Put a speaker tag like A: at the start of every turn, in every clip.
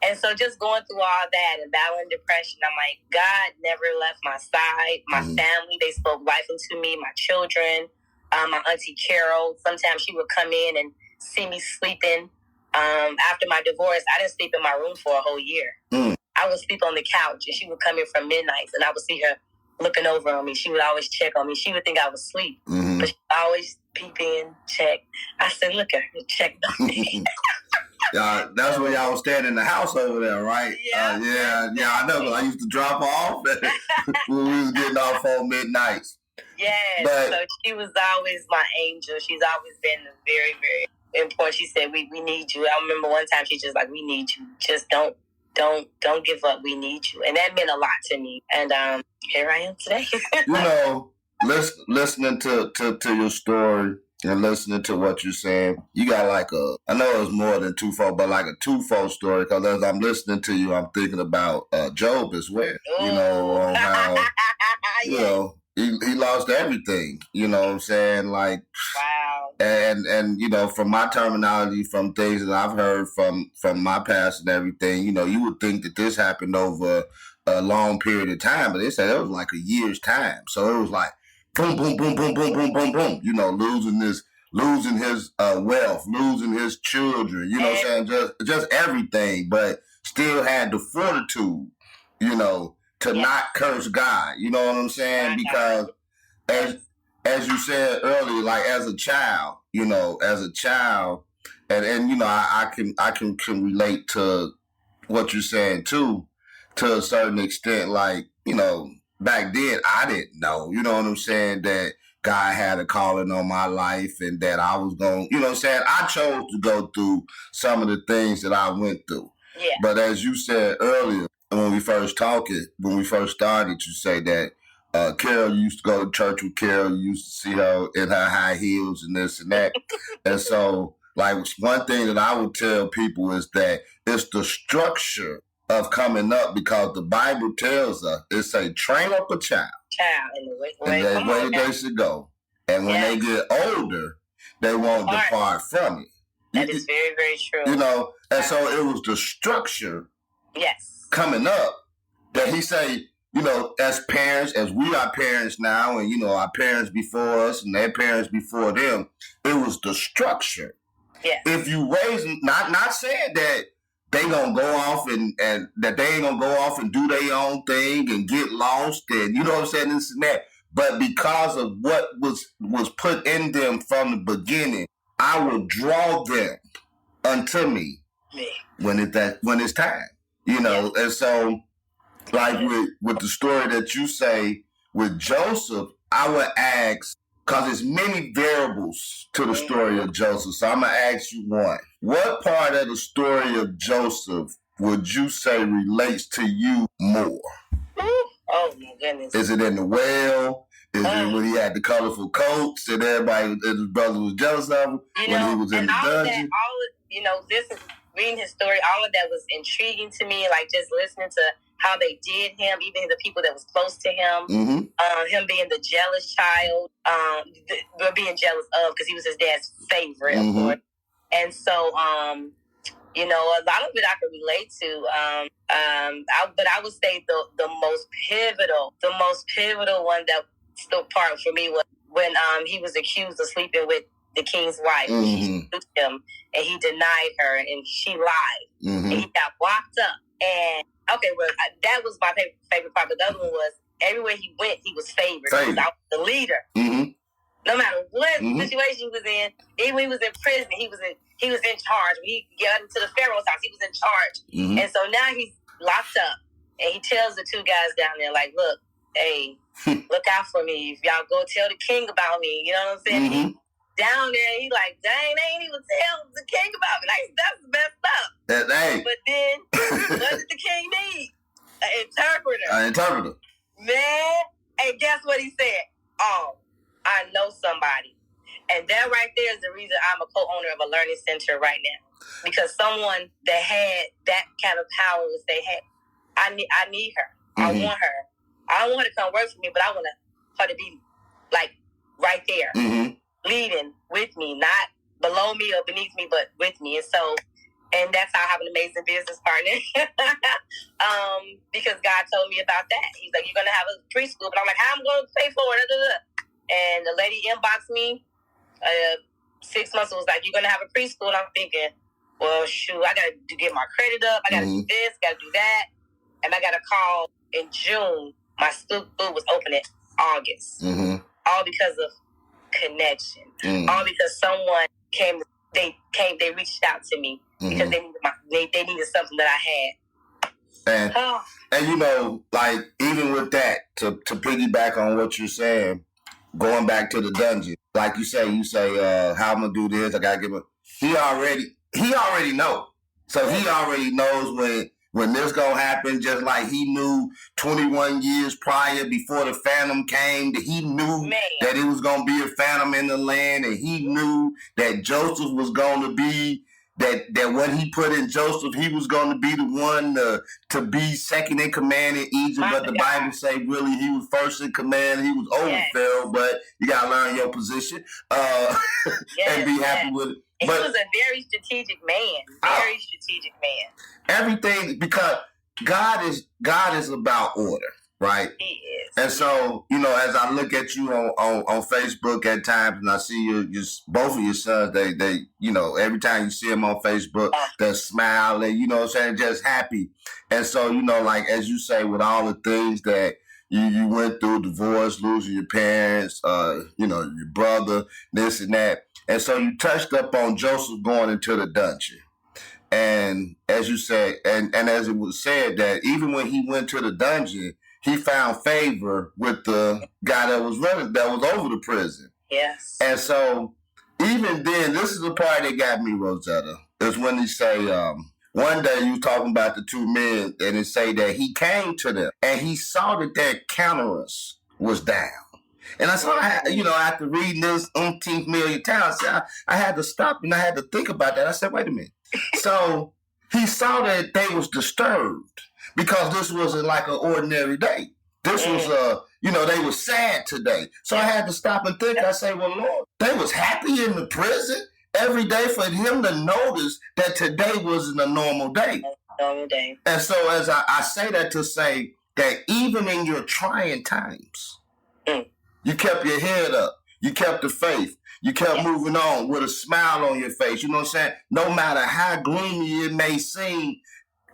A: And so just going through all that and battling depression, I'm like, God never left my side. My family, they spoke life into me, my children, my Auntie Carol. Sometimes she would come in and see me sleeping. After my divorce, I didn't sleep in my room for a whole year. I would sleep on the couch, and she would come in from midnight, and I would see her looking over on me. She would always check on me. She would think I was asleep, but she would always peep in, check. I said, look at her, check on me.
B: That's when y'all was staying in the house over there, right?
A: Yeah.
B: I know. I used to drop off when we was getting off on midnights.
A: Yes, so she was always my angel. She's always been very, very important. She said, we need you. I remember one time she just like, we need you. Just don't give up. We need you. And that meant a lot to me. And here I am today.
B: Listening to your story and listening to what you're saying, you got like I know it's more than twofold, but like a twofold story, because as I'm listening to you, I'm thinking about Job as well.
A: Ooh.
B: You know, on how, you know, he lost everything, you know what I'm saying? Like,
A: wow.
B: And you know, from my terminology, from things that I've heard from my past and everything, you know, you would think that this happened over a long period of time, but they said it was like a year's time. So it was like boom, boom, boom, boom, boom, boom, boom, boom, you know, losing his wealth, losing his children, you know what I'm saying? Just everything, but still had the fortitude, you know, to not curse God, you know what I'm saying? Because as you said earlier, like as a child, you know, and you know, I can relate to what you're saying too, to a certain extent. Like, you know, back then I didn't know, you know what I'm saying, that God had a calling on my life and that I was going, you know what I'm saying? I chose to go through some of the things that I went through.
A: Yeah.
B: But as you said earlier, when we first started, you say that Carol, you used to go to church with Carol. You used to see her in her high heels and this and that. And so, like, one thing that I would tell people is that it's the structure of coming up, because the Bible tells us, it say, train up a child
A: in the
B: way they should go. And when they get older, they won't depart from it.
A: That is very, very true.
B: You know, and so it was the structure coming up that he say, you know, as parents, as we are parents now, and, you know, our parents before us and their parents before them, it was the structure.
A: Yes.
B: If you raise them, not saying that they gonna go off and that they ain't gonna go off and do their own thing and get lost and, you know what I'm saying, this and that, but because of what was put in them from the beginning, I will draw them unto me when it's time, you know. And so, like with the story that you say with Joseph, I would ask, because there's many variables to the story of Joseph. So I'm going to ask you one. What part of the story of Joseph would you say relates to you more?
A: Oh, my goodness.
B: Is it in the well? Is it when he had the colorful coats and his brother was jealous of him? When he was in the dungeon?
A: Reading his story, all of that was intriguing to me. Like, just listening to how they did him, even the people that was close to him, him being the jealous child, being jealous of, because he was his dad's favorite, of course. And so, you know, a lot of it I could relate to. But I would say the most pivotal one that stood apart for me was when he was accused of sleeping with the king's wife. She sued him, and he denied her, and she lied, and he got locked up. And that was my favorite part. But the other one was everywhere he went, he was favored. Because I was the leader. No matter what situation he was in, even when he was in prison, he was in charge. When he got into the Pharaoh's house, he was in charge. And so now he's locked up, and he tells the two guys down there, like, look, hey, look out for me. If y'all go tell the king about me, you know what I'm saying? He down there, and he like, dang, they ain't even tell the king about me. Like, that's messed up. But then, what did the king need? An interpreter.
B: An interpreter.
A: Man, and guess what he said? Oh, I know somebody. And that right there is the reason I'm a co-owner of a learning center right now. Because someone that had that kind of power was I need her. I want her. I don't want her to come work for me, but I want her to be like right there, leading with me, not below me or beneath me, but with me. And so And that's how I have an amazing business partner. Because God told me about that. He's like, you're going to have a preschool. But I'm like, how am I going to pay for it? And the lady inboxed me 6 months was like, you're going to have a preschool. And I'm thinking, well, shoot, I got to get my credit up. I got to do this, got to do that. And I got a call in June. My school was open in August. All because of connection. All because someone came, they reached out to me because they needed something that I had.
B: And you know, like, even with that, to piggyback on what you're saying, going back to the dungeon, like you say, how I'm gonna do this, I gotta give him. He already know. So he already knows when this gonna happen, just like he knew 21 years prior, before the phantom came, that he knew that it was gonna be a phantom in the land, and he knew that Joseph was gonna be that what he put in Joseph, he was going to be the one to be second in command in Egypt. But the Bible say really he was first in command. He was over Pharaoh, but you got to learn your position and be happy with it.
A: And he was a very strategic man.
B: Everything, because God is about order, right?
A: He is.
B: And so, you know, as I look at you on Facebook at times, and I see your both of your sons, they you know, every time you see them on Facebook, they're smiling, you know what I'm saying, just happy. And so, you know, like, as you say, with all the things that you went through, divorce, losing your parents, you know, your brother, this and that. And so you touched up on Joseph going into the dungeon. And as you said, and as it was said, that even when he went to the dungeon, he found favor with the guy that was over the prison.
A: Yes.
B: And so even then, this is the part that got me, Rosetta, is when he say, one day you was talking about the two men, and it say that he came to them and he saw that their countenance was down. And I saw, after reading this umpteenth million times, I had to stop and I had to think about that. I said, wait a minute. So he saw that they was disturbed because this wasn't like an ordinary day. This was, they were sad today. So I had to stop and think. I say, well, Lord, they was happy in the prison every day for him to notice that today wasn't a normal day.
A: Normal day.
B: And so as I say that to say that even in your trying times, you kept your head up. You kept the faith. You kept moving on with a smile on your face. You know what I'm saying? No matter how gloomy it may seem,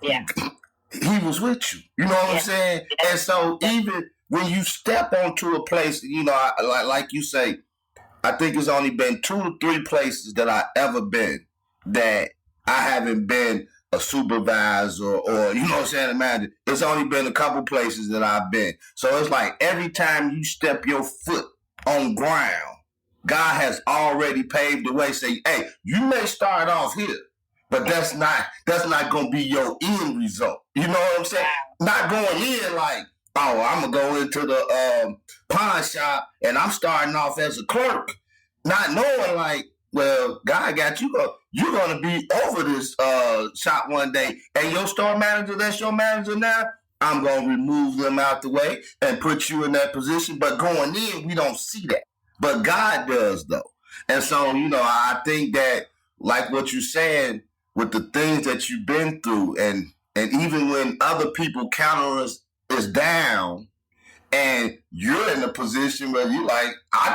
B: he was with you. You know what I'm saying? And so even when you step onto a place, you know, like you say, I think it's only been 2 to 3 places that I ever been that I haven't been a supervisor or you know what I'm saying, man. It's only been a couple places that I've been. So it's like every time you step your foot on ground, God has already paved the way. Say, hey, you may start off here, but that's not gonna be your end result. You know what I'm saying? Not going in like, oh, I'm gonna go into the pawn shop and I'm starting off as a clerk, not knowing like, well, God got you. You're gonna be over this shop one day, and your store manager, that's your manager now. I'm gonna remove them out the way and put you in that position. But going in, we don't see that. But God does, though. And so, you know, I think that, like what you're saying, with the things that you've been through, and even when other people countenance is down, and you're in a position where you like, I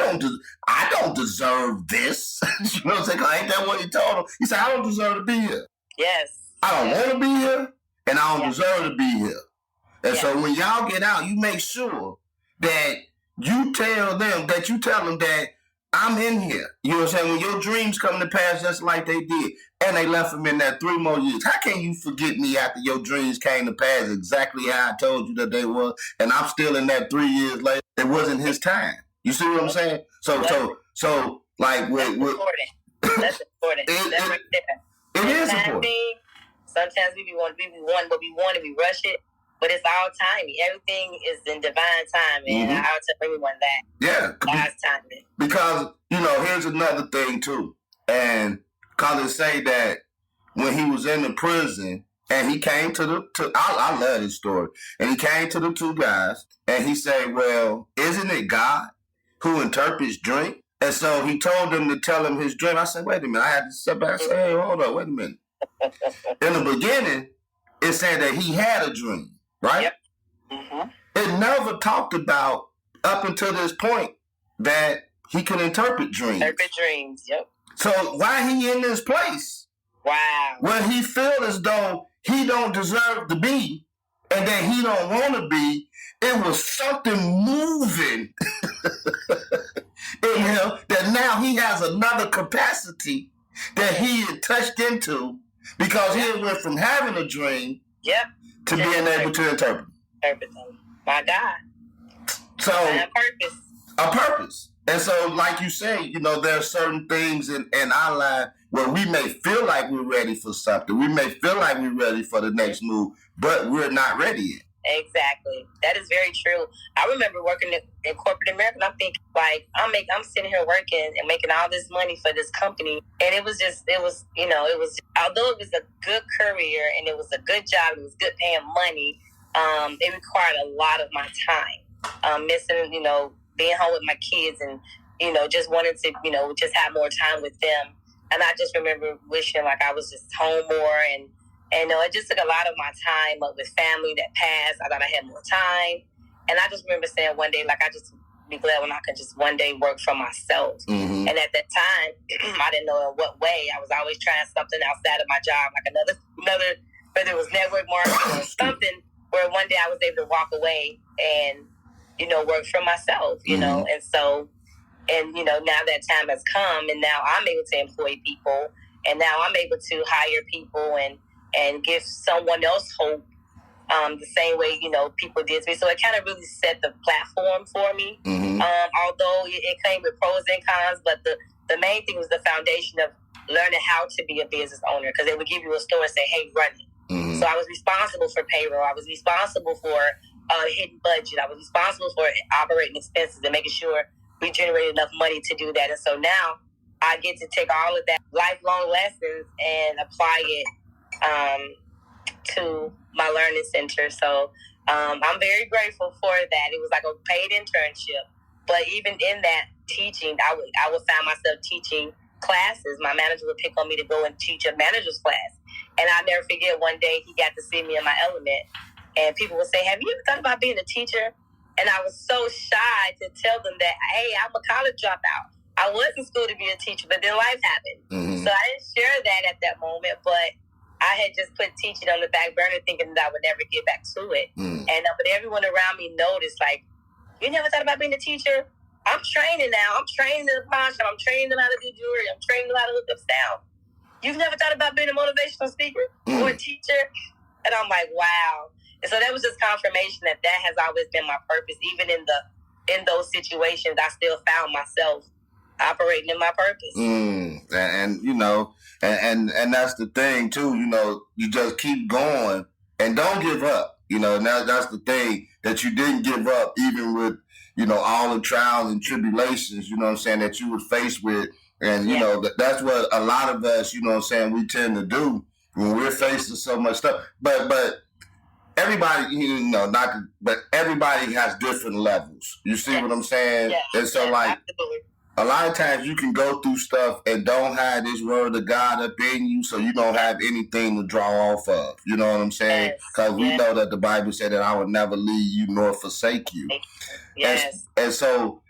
B: don't deserve this. You know what I'm saying? Ain't that what he told him? He said, I don't deserve to be here.
A: Yes.
B: I don't want to be here, and I don't deserve to be here. And so when y'all get out, you make sure that you tell them that I'm in here. You know what I'm saying? When your dreams come to pass just like they did, and they left him in there 3 more years. How can you forget me after your dreams came to pass exactly how I told you that they were, and I'm still in that 3 years later? It wasn't his time. You see what I'm saying? So like with
A: that's important. That's right there.
B: It is important.
A: Sometimes we want what we want and we rush it. But it's all timing. Everything is in divine timing. I'll tell everyone that.
B: Yeah.
A: God's timing.
B: Because, you know, here's another thing, too. And because it say that when he was in the prison, and he came I love this story. And he came to the 2 guys, and he said, well, isn't it God who interprets dreams? And so he told them to tell him his dream. I said, wait a minute. I had to step back and say, hey, hold on, wait a minute. In the beginning, it said that he had a dream, right?
A: Yep. Mm-hmm.
B: It never talked about, up until this point, that he can interpret dreams.
A: Interpret dreams, yep.
B: So why he in this place?
A: Wow.
B: Where he feel as though he don't deserve to be and that he don't want to be, it was something moving in him that now he has another capacity that he had touched into because he went from having a dream to being able to interpret.
A: Everything. My God.
B: So
A: a
B: purpose. And so, like you say, you know, there are certain things in our life where we may feel like we're ready for something. We may feel like we're ready for the next move, but we're not ready yet.
A: Exactly. That is very true. I remember working in corporate America, and I'm thinking, like, I'm sitting here working and making all this money for this company, and it was although it was a good career and it was a good job, it was good paying money, it required a lot of my time. Missing, being home with my kids and, just wanting to, just have more time with them. And I just remember wishing like I was just home more and it just took a lot of my time up with family that passed. I thought I had more time. And I just remember saying one day, like, I just be glad when I could just one day work for myself. Mm-hmm. And at that time, I didn't know in what way. I was always trying something outside of my job, like another, whether it was network marketing or something, where one day I was able to walk away and, work for myself, know. And so, now that time has come and now I'm able to employ people and now I'm able to hire people and give someone else hope the same way, people did to me. So it kind of really set the platform for me. Mm-hmm. Although it came with pros and cons, but the main thing was the foundation of learning how to be a business owner, because they would give you a store and say, hey, run it. Mm-hmm. So I was responsible for payroll. I was responsible for hidden budget. I was responsible for operating expenses and making sure we generated enough money to do that. And so now I get to take all of that lifelong lessons and apply it to my learning center. So I'm very grateful for that. It was like a paid internship. But even in that teaching, I would find myself teaching classes. My manager would pick on me to go and teach a manager's class. And I'll never forget, one day he got to see me in my element. And people would say, have you ever thought about being a teacher? And I was so shy to tell them that, hey, I'm a college dropout. I was in school to be a teacher, but then life happened. Mm-hmm. So I didn't share that at that moment, but I had just put teaching on the back burner thinking that I would never get back to it. Mm. And but everyone around me noticed, like, you never thought about being a teacher? I'm training now. I'm training in the pawn shop. I'm training them how to do jewelry. I'm training them how to look up sound. You've never thought about being a motivational speaker or a teacher? And I'm like, wow. And so that was just confirmation that has always been my purpose. Even in those situations, I still found myself operating in my purpose.
B: And that's the thing too, you just keep going and don't give up. Now that's the thing, that you didn't give up even with, all the trials and tribulations, that you were faced with. And, that's what a lot of us, we tend to do when we're facing so much stuff. But everybody, but everybody has different levels. You see what I'm saying?
A: Yes.
B: And so,
A: Absolutely.
B: A lot of times you can go through stuff and don't have this word of God up in you, so you don't have anything to draw off of. You know what I'm saying? Because we know that the Bible said that I would never leave you nor forsake you.
A: Yes.
B: And so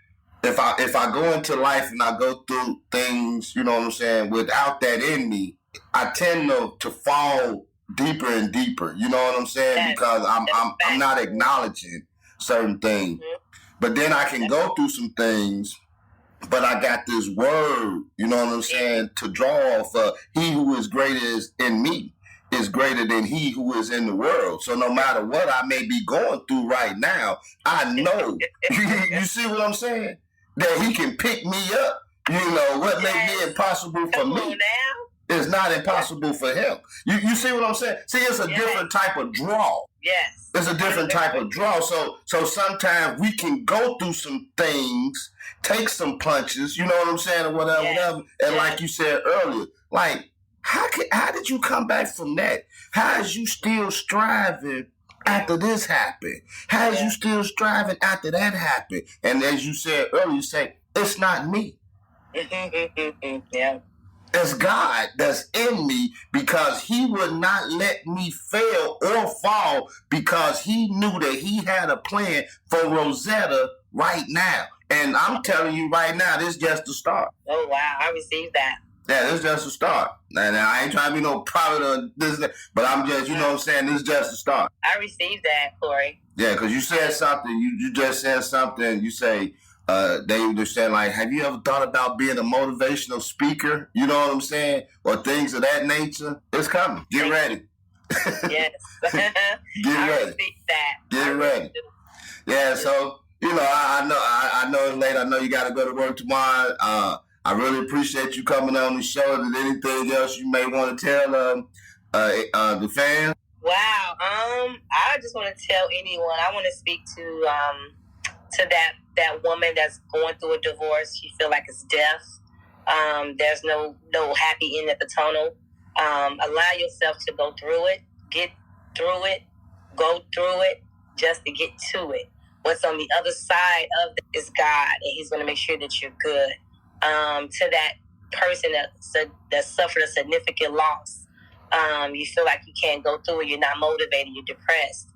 B: if I go into life and I go through things, without that in me, I tend to fall deeper and deeper. You know what I'm saying? Yes. Because I'm not acknowledging certain things. Mm-hmm. But then I can go through some things, but I got this word, you know what I'm saying, to draw off of. He who is greater in me is greater than he who is in the world. So no matter what I may be going through right now, I know, you see what I'm saying? That he can pick me up. What may be impossible for me is not impossible for him. You see what I'm saying? See, it's a different type of draw.
A: Yes.
B: It's a different type of draw. So sometimes we can go through some things, take some punches, you know what I'm saying, or whatever. And like you said earlier, like, how did you come back from that? How is you still striving after this happened? How is you still striving after that happened? And as you said earlier, you say, it's not me.
A: Yeah.
B: It's God that's in me, because he would not let me fail or fall, because he knew that he had a plan for Rosetta right now. And I'm telling you right now, this is just the start.
A: Oh, wow. I received that.
B: Yeah, this is just a start. And I ain't trying to be no prophet or this, but I'm just, you know what I'm saying, this is just a start.
A: I received that, Corey.
B: Yeah, because you said something, you just said something, you say, they were saying, like, have you ever thought about being a motivational speaker? You know what I'm saying? Or things of that nature? It's coming. Get ready.
A: Yes.
B: Get ready.
A: Received that.
B: Get ready. Yeah, so, you know, I know it's late. I know you got to go to work tomorrow. I really appreciate you coming on the show. Is there anything else you may want to tell the fans?
A: Wow. I just want to tell anyone. I want to speak to that woman that's going through a divorce. She feel like it's death. There's no happy end at the tunnel. Allow yourself to go through it, get through it, go through it, just to get to it. What's on the other side of it is God, and he's going to make sure that you're good. To that person that suffered a significant loss, you feel like you can't go through it, you're not motivated, you're depressed.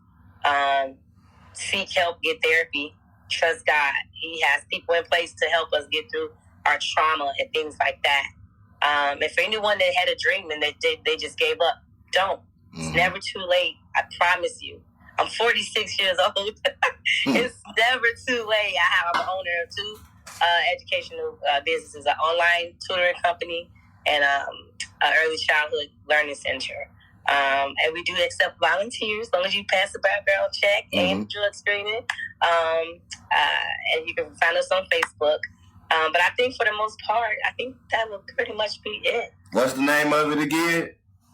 A: Seek help, get therapy, trust God. He has people in place to help us get through our trauma and things like that. And for anyone that had a dream and they just gave up, don't. It's never too late. I promise you. I'm 46 years old. It's never too late. I'm an owner of two educational businesses, an online tutoring company and an early childhood learning center. And we do accept volunteers as long as you pass the background check and drug screening. And you can find us on Facebook. But I think for the most part, I think that will pretty much be it.
B: What's the name of it again?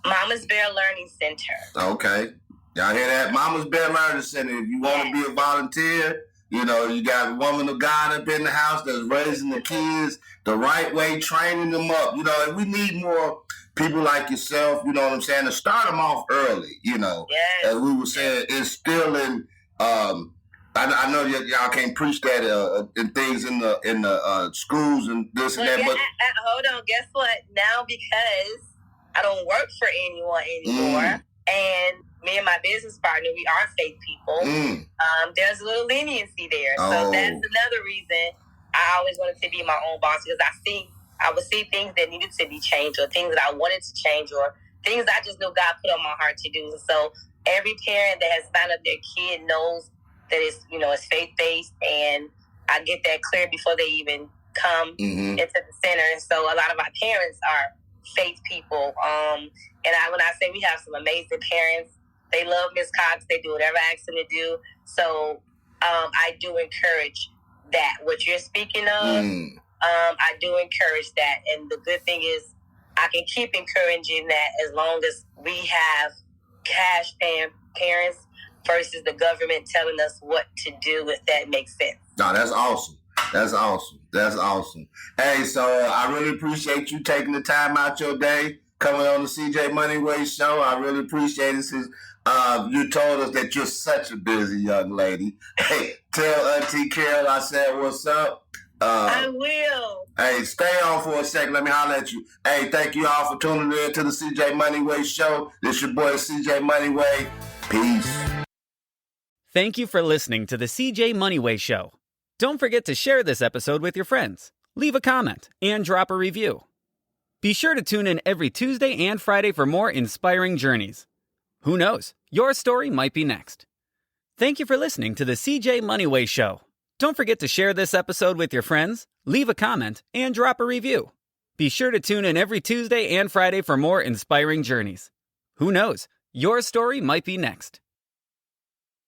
A: Mama's Bear Learning Center.
B: Okay. Y'all hear that? Mama's Bear Learning Center. If you want to be a volunteer, you know, you got a woman of God up in the house that's raising the kids the right way, training them up. You know, and we need more people like yourself, you know what I'm saying, to start them off early, you know. Yes. As we were saying, instilling, I know y'all can't preach that in things in the schools and this and that. But
A: hold on, guess what? Now because I don't work for anyone anymore, and me and my business partner, we are faith people. There's a little leniency there. So that's another reason I always wanted to be my own boss, because I would see things that needed to be changed, or things that I wanted to change, or things I just know God put on my heart to do. And so every parent that has signed up their kid knows that it's, you know, it's faith-based, and I get that clear before they even come into the center. And so a lot of my parents are faith people. When I say we have some amazing parents, they love Miss Cox. They do whatever I ask them to do. So I do encourage that. What you're speaking of, I do encourage that. And the good thing is I can keep encouraging that as long as we have cash paying parents versus the government telling us what to do, if that makes sense.
B: No, that's awesome. That's awesome. That's awesome. Hey, so I really appreciate you taking the time out your day, coming on the CJ Moneyway show. I really appreciate it since you told us that you're such a busy young lady. Hey, tell Auntie Carol I said what's up.
A: I will.
B: Hey, stay on for a second. Let me holler at you. Hey, thank you all for tuning in to the CJ Moneyway show. This your boy CJ Moneyway. Peace.
C: Thank you for listening to the CJ Moneyway show. Don't forget to share this episode with your friends, leave a comment, and drop a review. Be sure to tune in every Tuesday and Friday for more inspiring journeys. Who knows? Your story might be next. Thank you for listening to the CJ Moneyway show. Don't forget to share this episode with your friends, leave a comment, and drop a review. Be sure to tune in every Tuesday and Friday for more inspiring journeys. Who knows? Your story might be next.